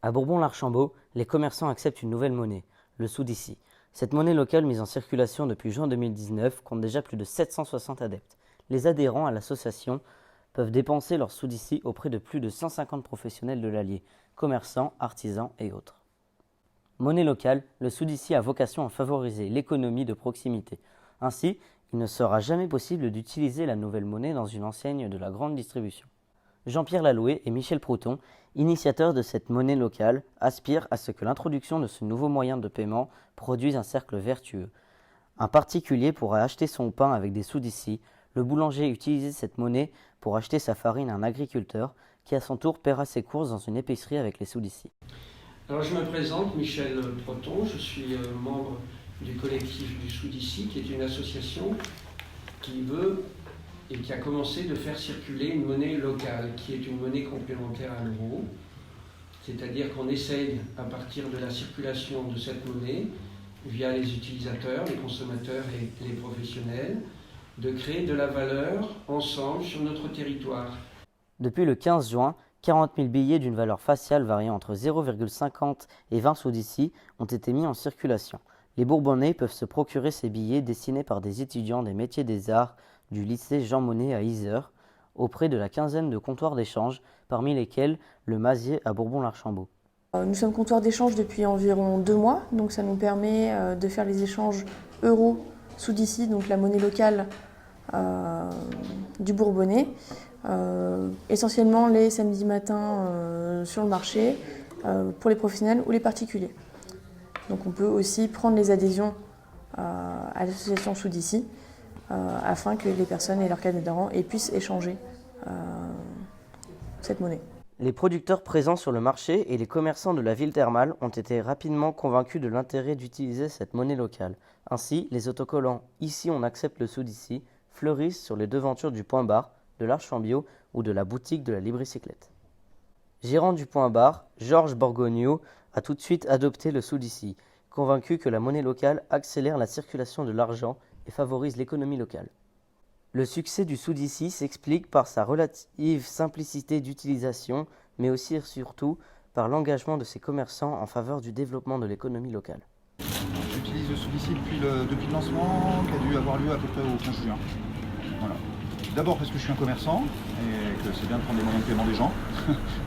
À Bourbon-l'Archambault, les commerçants acceptent une nouvelle monnaie, le Soudici. Cette monnaie locale mise en circulation depuis juin 2019 compte déjà plus de 760 adeptes. Les adhérents à l'association peuvent dépenser leur Soudici auprès de plus de 150 professionnels de l'Allier, commerçants, artisans et autres. Monnaie locale, le Soudici a vocation à favoriser l'économie de proximité. Ainsi, il ne sera jamais possible d'utiliser la nouvelle monnaie dans une enseigne de la grande distribution. Jean-Pierre Laloué et Michel Prouton, initiateurs de cette monnaie locale, aspirent à ce que l'introduction de ce nouveau moyen de paiement produise un cercle vertueux. Un particulier pourra acheter son pain avec des Soudici, le boulanger utiliser cette monnaie pour acheter sa farine à un agriculteur qui à son tour paiera ses courses dans une épicerie avec les Soudici. Alors je me présente, Michel Prouton, je suis membre du collectif du Soudici, qui est une association qui veut et qui a commencé de faire circuler une monnaie locale, qui est une monnaie complémentaire à l'euro. C'est-à-dire qu'on essaye, à partir de la circulation de cette monnaie, via les utilisateurs, les consommateurs et les professionnels, de créer de la valeur ensemble sur notre territoire. Depuis le 15 juin, 40 000 billets d'une valeur faciale variant entre 0,50 et 20 Soudici ont été mis en circulation. Les Bourbonnais peuvent se procurer ces billets dessinés par des étudiants des métiers des arts du lycée Jean Monnet à Yzeure, auprès de la quinzaine de comptoirs d'échange, parmi lesquels le Mazier à Bourbon-l'Archambault. Nous sommes comptoirs d'échange depuis environ 2 mois, donc ça nous permet de faire les échanges euros Soudici, donc la monnaie locale du Bourbonnais, essentiellement les samedis matins sur le marché pour les professionnels ou les particuliers. Donc on peut aussi prendre les adhésions à l'association Soudici afin que les personnes et leurs cadres d'adhérents puissent échanger cette monnaie. Les producteurs présents sur le marché et les commerçants de la ville thermale ont été rapidement convaincus de l'intérêt d'utiliser cette monnaie locale. Ainsi, les autocollants « Ici on accepte le Soudici » fleurissent sur les devantures du Point Bar, de l'Arche-en-Bio ou de la boutique de la Libricyclette. Gérant du Point Bar, Georges Borgogneau a tout de suite adopté le Soudici, convaincu que la monnaie locale accélère la circulation de l'argent et favorise l'économie locale. Le succès du Soudici s'explique par sa relative simplicité d'utilisation, mais aussi et surtout par l'engagement de ses commerçants en faveur du développement de l'économie locale. J'utilise le Soudici depuis le lancement qui a dû avoir lieu à peu près au 15 juin. Voilà. D'abord parce que je suis un commerçant et que c'est bien de prendre les moyens de paiement des gens,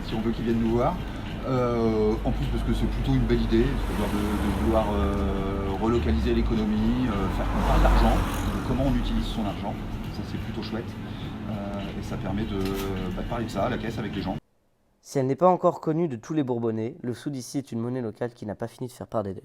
si on veut qu'ils viennent nous voir. En plus parce que c'est plutôt une belle idée, c'est-à-dire de vouloir relocaliser l'économie, faire qu'on parle d'argent, de comment on utilise son argent. Ça c'est plutôt chouette et ça permet de parler de ça à la caisse avec les gens. Si elle n'est pas encore connue de tous les Bourbonnais, le Soudici est une monnaie locale qui n'a pas fini de faire part d'elle.